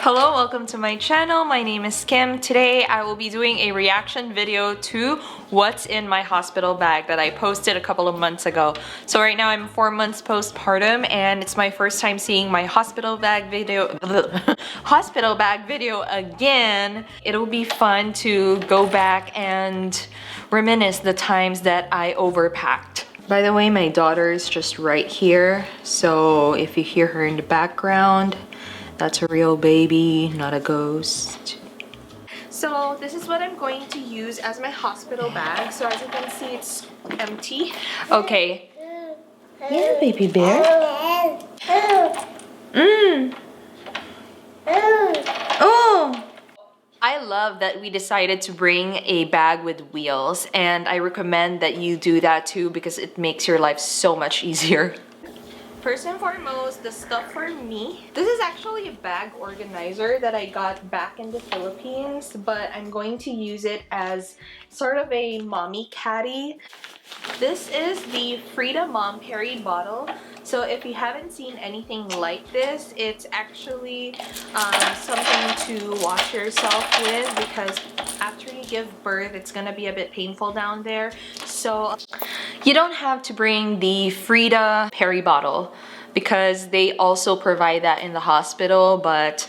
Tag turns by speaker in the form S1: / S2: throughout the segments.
S1: Hello, welcome to my channel. My name is Kim. Today I will be doing a reaction video to what's in my hospital bag that I posted a couple of months ago. So right now I'm 4 months postpartum and it's my first time seeing my hospital bag video again. It'll be fun to go back and reminisce the times that I overpacked. By the way, my daughter is just right here, so if you hear her in the background, that's a real baby, not a ghost. So this is what I'm going to use as my hospital bag. So as you can see, it's empty. Okay. Yeah, baby bear. Oh! I love that we decided to bring a bag with wheels, and I recommend that you do that too because it makes your life so much easier. First and foremost, the stuff for me. This is actually a bag organizer that I got back in the Philippines, but I'm going to use it as sort of a mommy caddy. This is the Frida Mom Peri bottle. So if you haven't seen anything like this, it's actually something to wash yourself with because after you give birth, it's gonna be a bit painful down there. So you don't have to bring the Frida Peri bottle because they also provide that in the hospital, but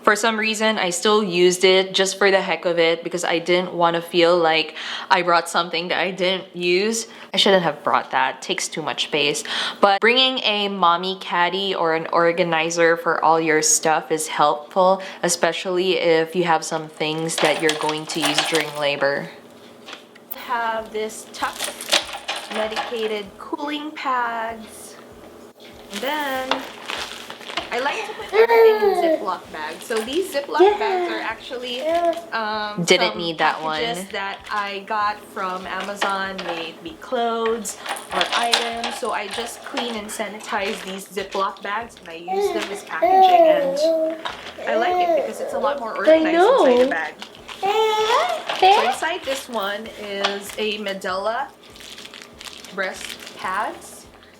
S1: for some reason, I still used it just for the heck of it because I didn't want to feel like I brought something that I didn't use. I shouldn't have brought that. It takes too much space. But bringing a mommy caddy or an organizer for all your stuff is helpful, especially if you have some things that you're going to use during labor. I have this tuck medicated cooling pads. And then I like to put everything in Ziploc bags. So these Ziploc bags are actually
S2: didn't need that one.
S1: That I got from Amazon, may it be clothes or items. So I just clean and sanitize these Ziploc bags and I use them as packaging, and I like it because it's a lot more organized inside the bag. So inside this one is a Medela breast pads.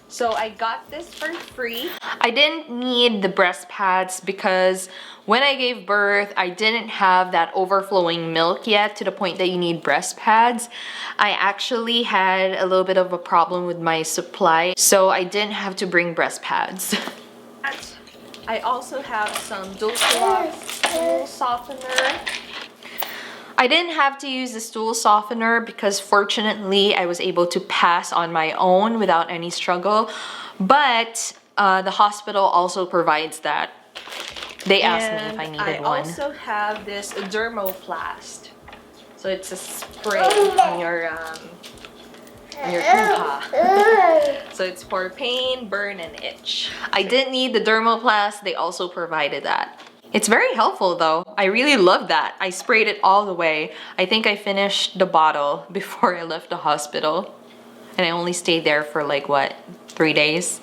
S1: So I got this for free. I didn't need the breast pads because when I gave birth, I didn't have that overflowing milk yet to the point that you need breast pads. I actually had a little bit of a problem with my supply, so I didn't have to bring breast pads. I also have some Dulcolax Stool softener. I didn't have to use the stool softener because fortunately I was able to pass on my own without any struggle, but the hospital also provides that. They asked me if I needed one. I also have this Dermoplast. So it's a spray on your hoo-ha. So it's for pain, burn, and itch. I didn't need the Dermoplast. They also provided that. It's very helpful though. I really love that. I sprayed it all the way. I think I finished the bottle before I left the hospital. And I only stayed there for like, what, 3 days?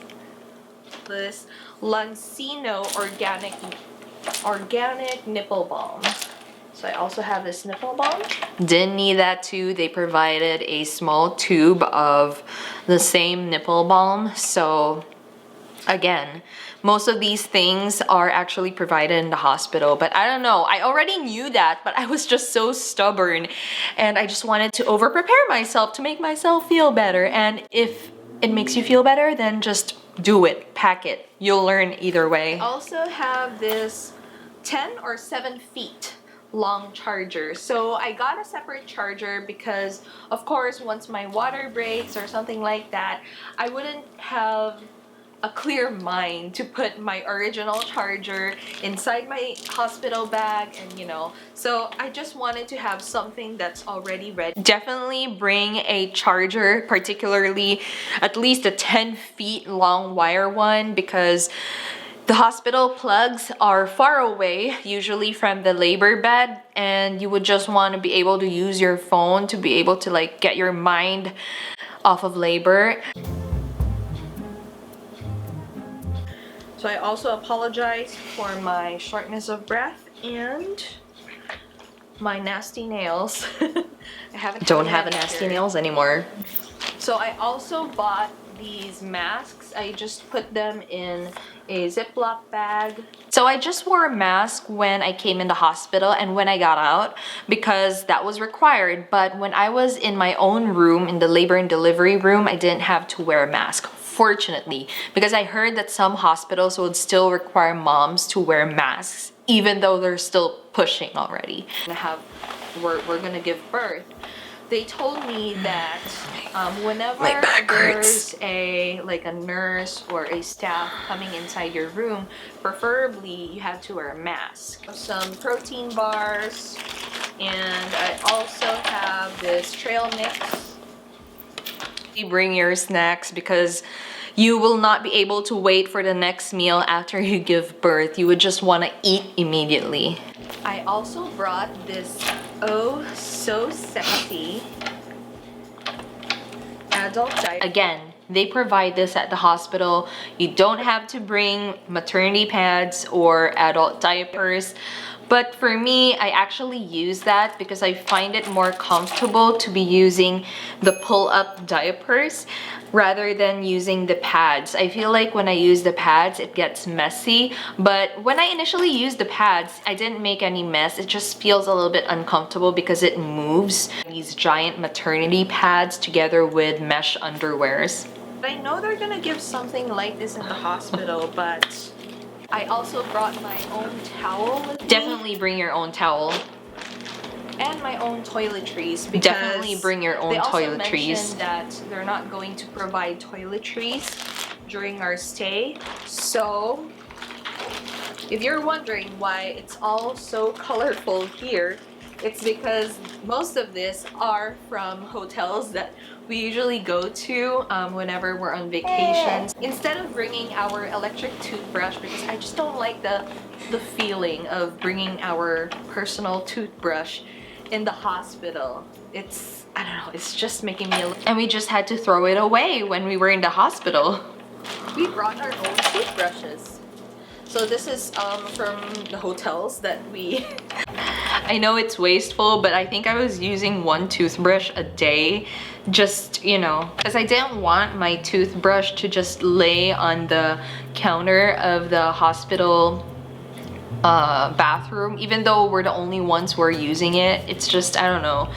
S1: This Lansinoh organic nipple balm. So I also have this nipple balm. Didn't need that too. They provided a small tube of the same nipple balm. So again, most of these things are actually provided in the hospital, but I don't know. I already knew that, but I was just so stubborn and I just wanted to over-prepare myself to make myself feel better. And if it makes you feel better, then just do it, pack it. You'll learn either way. I also have this 10 or 7 feet long charger. So I got a separate charger because, of course, once my water breaks or something like that, I wouldn't have a clear mind to put my original charger inside my hospital bag, and you know, so I just wanted to have something that's already ready. Definitely bring a charger, particularly at least a 10 feet long wire one, because the hospital plugs are far away, usually from the labor bed, and you would just want to be able to use your phone to be able to like get your mind off of labor. So I also apologize for my shortness of breath and my nasty nails. I don't have nasty nails anymore. So I also bought these masks
S2: pads, I just put them in a Ziploc bag.
S1: So I just wore a mask when I came in the hospital and when I got out because that was required. But when I was in my own room, in the labor and delivery room, I didn't have to wear a mask. Fortunately, because I heard that some hospitals would still require moms to wear masks even though they're still pushing already.
S2: We're gonna give birth. They told me that whenever there's a nurse or a staff coming inside your room, preferably you have to wear a mask. Some protein bars, and I also have this trail mix.
S1: You bring your snacks because you will not be able to wait for the next meal after you give birth. You would just want to eat immediately.
S2: I also brought this oh so sexy adult diaper.
S1: Again, they provide this at the hospital. You don't have to bring maternity pads or adult diapers. But for me, I actually use that because I find it more comfortable to be using the pull-up diapers rather than using the pads. I feel like when I use the pads, it gets messy. But when I initially used the pads, I didn't make any mess. It just feels a little bit uncomfortable because it moves. These giant maternity pads together with mesh underwears.
S2: I know they're gonna give something like this in the hospital, but I also brought my own towel with me.
S1: Definitely bring your own towel.
S2: And my own toiletries, because
S1: definitely bring your own
S2: they also
S1: toiletries.
S2: mentioned that they're not going to provide toiletries during our stay. So if you're wondering why it's all so colorful here, it's because most of this are from hotels that we usually go to whenever we're on vacations. Instead of bringing our electric toothbrush, because I just don't like the feeling of bringing our personal toothbrush in the hospital. It's, I don't know, it's just making me
S1: and we just had to throw it away when we were in the hospital.
S2: We brought our own toothbrushes. So this is from the hotels that we
S1: I know it's wasteful, but I think I was using one toothbrush a day, just, you know, because I didn't want my toothbrush to just lay on the counter of the hospital bathroom, even though we're the only ones who are using it. It's just, I don't know,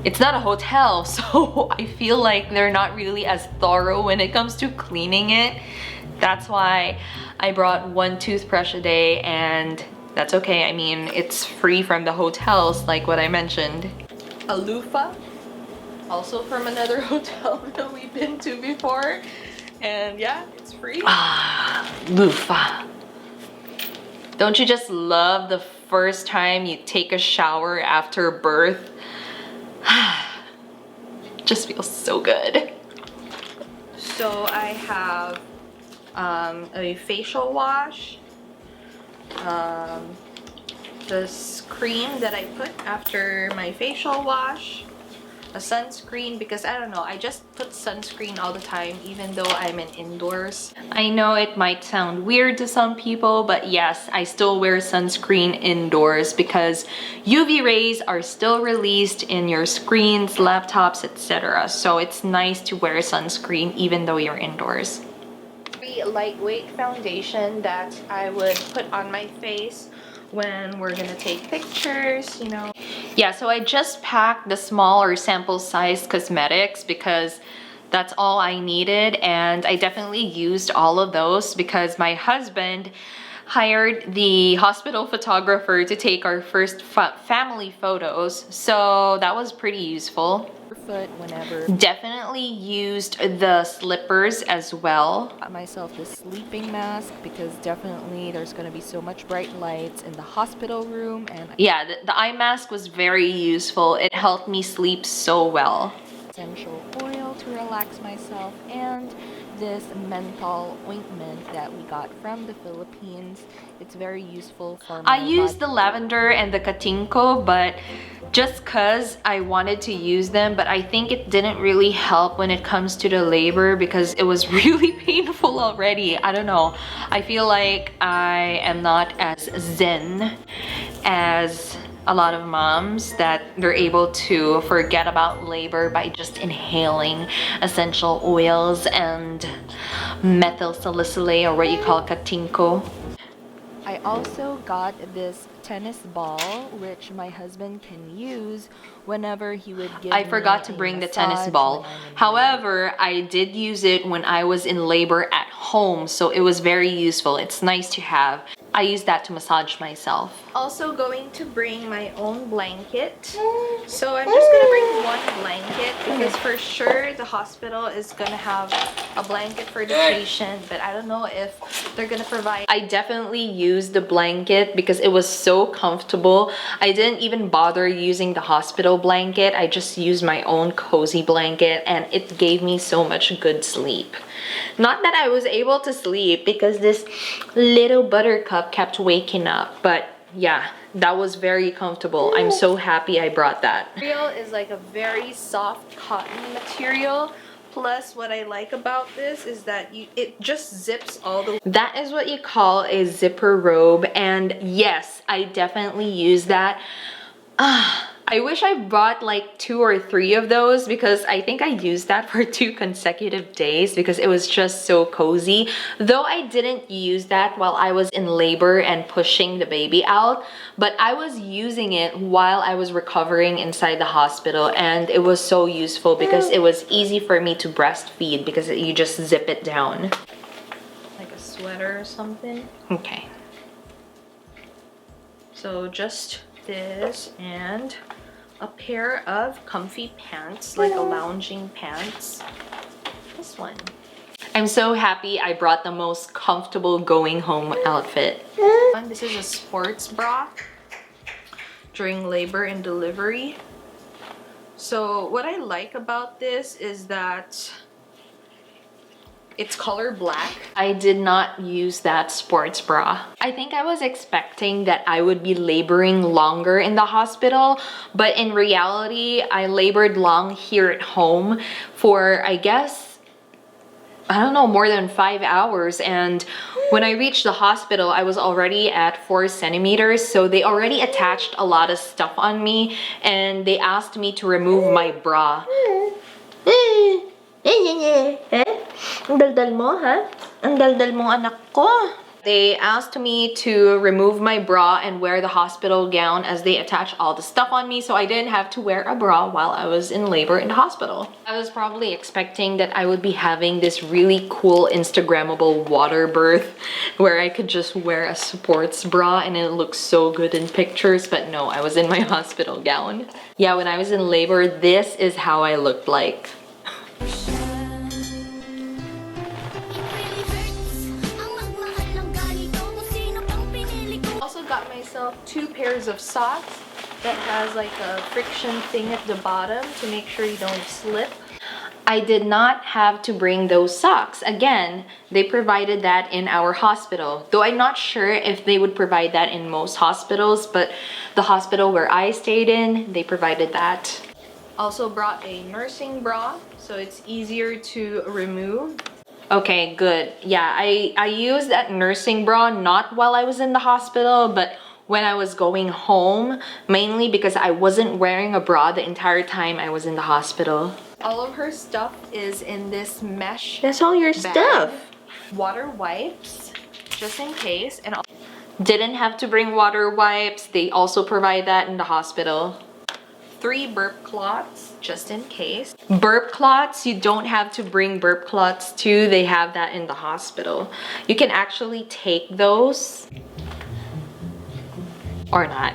S1: it's not a hotel, so I feel like they're not really as thorough when it comes to cleaning it. That's why I brought one toothbrush a day, and that's okay. I mean, it's free from the hotels, like what I mentioned.
S2: A loofah, also from another hotel that we've been to before, and yeah, it's free.
S1: Ah, loofah. Don't you just love the first time you take a shower after birth? Just feels so good.
S2: So I have a facial wash, this cream that I put after my facial wash, a sunscreen, because I don't know, I just put sunscreen all the time even though I'm in indoors.
S1: I know it might sound weird to some people, but yes, I still wear sunscreen indoors because UV rays are still released in your screens, laptops, etc. So it's nice to wear sunscreen even though you're indoors.
S2: Very lightweight foundation that I would put on my face when we're gonna take pictures, you know.
S1: Yeah, so I just packed the small or sample size cosmetics because that's all I needed, and I definitely used all of those because my husband hired the hospital photographer to take our first family photos, so that was pretty useful.
S2: Foot whenever.
S1: Definitely used the slippers as well.
S2: Got myself this sleeping mask because definitely there's going to be so much bright lights in the hospital room, and
S1: yeah, the eye mask was very useful. It helped me sleep so well.
S2: Essential oil to relax myself, and this menthol ointment that we got from the Philippines. It's very useful for my
S1: I used the lavender and the katingko, but just cause I wanted to use them, but I think it didn't really help when it comes to the labor because it was really painful already. I don't know. I feel like I am not as zen as a lot of moms that they're able to forget about labor by just inhaling essential oils and methyl salicylate, or what you call katinko.
S2: I also got this tennis ball, which my husband can use whenever he would give
S1: I
S2: me
S1: forgot to
S2: a
S1: bring the
S2: massage
S1: tennis
S2: when
S1: ball.
S2: I'm in labor.
S1: However, I did use it when I was in labor at home, so it was very useful. It's nice to have. I use that to massage myself.
S2: Also going to bring my own blanket. So I'm just gonna bring one blanket because for sure the hospital is gonna have a blanket for the patient, but I don't know if they're gonna provide.
S1: I definitely used the blanket because it was so comfortable. I didn't even bother using the hospital blanket. I just used my own cozy blanket and it gave me so much good sleep. Not that I was able to sleep because this little buttercup kept waking up, but yeah, that was very comfortable. I'm so happy I brought that.
S2: Material is like a very soft cotton material. Plus, what I like about this is that it just zips all the way.
S1: That is what you call a zipper robe, and yes, I definitely use that. I wish I bought like 2 or 3 of those because I think I used that for 2 consecutive days because it was just so cozy. Though I didn't use that while I was in labor and pushing the baby out, but I was using it while I was recovering inside the hospital, and it was so useful because it was easy for me to breastfeed because you just zip it down.
S2: Like a sweater or something.
S1: Okay.
S2: So just this and a pair of comfy pants, like a lounging pants. This one.
S1: I'm so happy I brought the most comfortable going home outfit.
S2: And this is a sports bra during labor and delivery. So what I like about this is that it's color black.
S1: I did not use that sports bra. I think I was expecting that I would be laboring longer in the hospital, but in reality, I labored long here at home for, I guess, I don't know, more than 5 hours. And when I reached the hospital, I was already at 4 centimeters. So they already attached a lot of stuff on me and they asked me to remove my bra. Ang daldal mo, ha? Ang daldal mo, anak ko. They asked me to remove my bra and wear the hospital gown as they attach all the stuff on me, so I didn't have to wear a bra while I was in labor in the hospital. I was probably expecting that I would be having this really cool Instagrammable water birth where I could just wear a sports bra and it looks so good in pictures, but no, I was in my hospital gown. Yeah, when I was in labor, this is how I looked like.
S2: Got myself 2 pairs of socks that has like a friction thing at the bottom to make sure you don't slip.
S1: I did not have to bring those socks. Again, they provided that in our hospital. Though I'm not sure if they would provide that in most hospitals, but the hospital where I stayed in, they provided that.
S2: Also brought a nursing bra, so it's easier to remove.
S1: Okay, good. Yeah, I used that nursing bra not while I was in the hospital, but when I was going home, mainly because I wasn't wearing a bra the entire time I was in the hospital.
S2: All of her stuff is in this mesh.
S1: That's all your
S2: bag.
S1: stuff.
S2: Water wipes, just in case. And
S1: didn't have to bring water wipes. They also provide that in the hospital.
S2: 3 burp cloths, just in case.
S1: Burp cloths, you don't have to bring burp cloths too. They have that in the hospital. You can actually take those. Or not.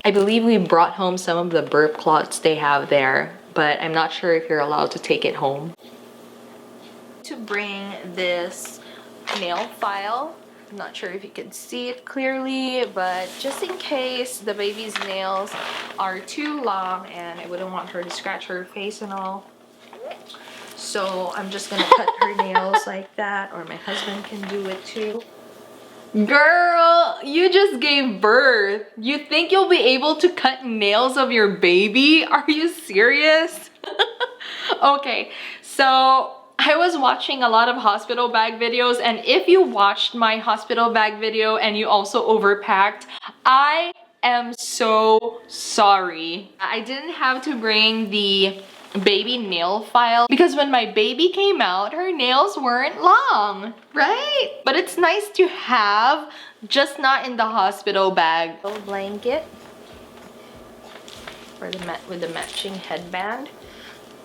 S1: I believe we brought home some of the burp cloths they have there, but I'm not sure if you're allowed to take it home.
S2: To bring this nail file. I'm not sure if you can see it clearly, but just in case the baby's nails are too long and I wouldn't want her to scratch her face and all. So I'm just gonna cut her nails like that, or my husband can do it too.
S1: Girl, you just gave birth. You think you'll be able to cut nails of your baby? Are you serious? Okay, so I was watching a lot of hospital bag videos, and if you watched my hospital bag video and you also overpacked, I am so sorry. I didn't have to bring the baby nail file because when my baby came out, her nails weren't long, right? But it's nice to have, just not in the hospital bag.
S2: Little blanket for with the matching headband,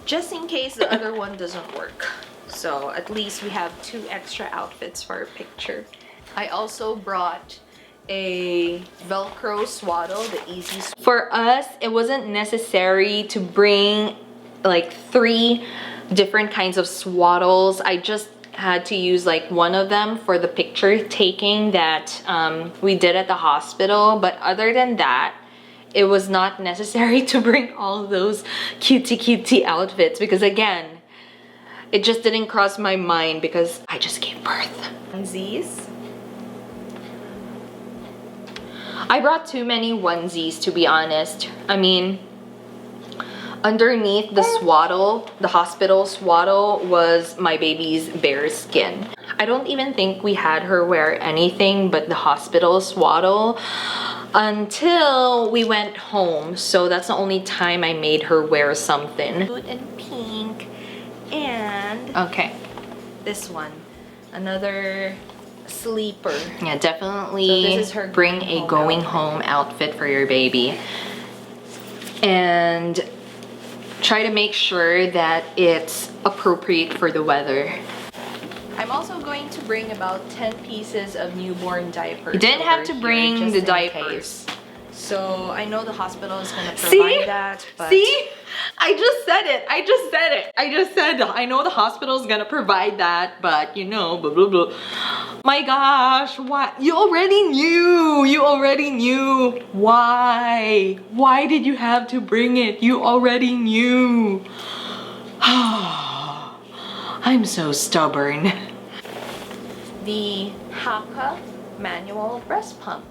S2: just in case the other one doesn't work. So at least we have 2 extra outfits for a picture. I also brought a Velcro swaddle, the easy.
S1: For us, it wasn't necessary to bring like 3 different kinds of swaddles. I just had to use like one of them for the picture taking that we did at the hospital. But other than that, it was not necessary to bring all those cutesy outfits because again, it just didn't cross my mind because I just gave birth.
S2: Onesies.
S1: I brought too many onesies, to be honest. I mean, underneath the swaddle, the hospital swaddle, was my baby's bare skin. I don't even think we had her wear anything but the hospital swaddle until we went home. So that's the only time I made her wear something.
S2: Blue and pink, and
S1: okay,
S2: this one, another sleeper.
S1: Yeah, definitely
S2: So this is her
S1: bring a going home outfit for your baby. And try to make sure that it's appropriate for the weather.
S2: I'm also going to bring about 10 pieces of newborn diapers.
S1: You didn't have
S2: over
S1: to
S2: here,
S1: bring
S2: just
S1: the
S2: in
S1: diapers.
S2: case. So I know the hospital is going to provide
S1: See?
S2: that. But
S1: See? I just said it. I just said it. I just said I know the hospital is gonna provide that, but you know, blah blah blah. My gosh, what? You already knew. You already knew. Why? Why did you have to bring it? You already knew. I'm so stubborn.
S2: the Haka manual breast pump.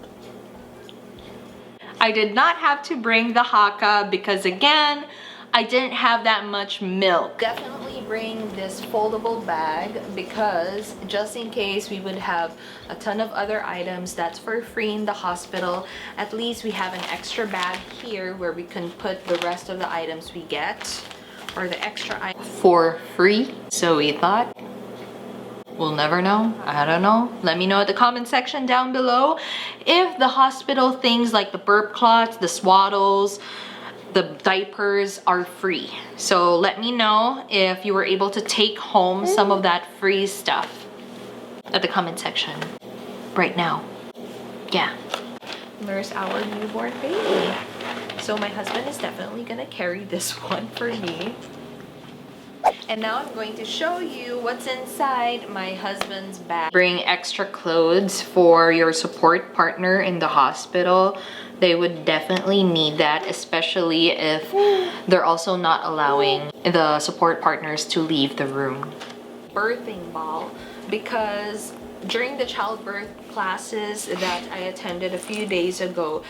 S1: I did not have to bring the Haka because again, I didn't have that much milk.
S2: Definitely bring this foldable bag because just in case we would have a ton of other items that's for free in the hospital, at least we have an extra bag here where we can put the rest of the items we get or the extra items
S1: For free, so we thought. We'll never know. I don't know. Let me know at the comment section down below if the hospital things like the burp cloths, the swaddles, the diapers are free. So let me know if you were able to take home some of that free stuff at the comment section right now. Yeah.
S2: There's our newborn baby. So my husband is definitely gonna carry this one for me. And now I'm going to show you what's inside my husband's bag.
S1: Bring extra clothes for your support partner in the hospital. They would definitely need that, especially if they're also not allowing the support partners to leave the room.
S2: Birthing ball, because during the childbirth classes that I attended a few days ago,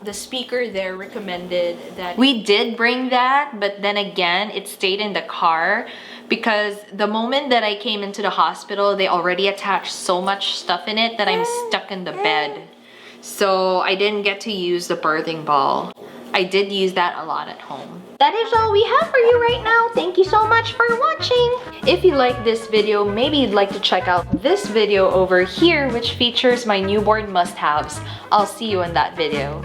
S2: the speaker there recommended that
S1: we did bring that, but then again, it stayed in the car because the moment that I came into the hospital, they already attached so much stuff in it that I'm stuck in the bed. So I didn't get to use the birthing ball. I did use that a lot at home. That is all we have for you right now. Thank you so much for watching. If you like this video, maybe you'd like to check out this video over here, which features my newborn must-haves. I'll see you in that video.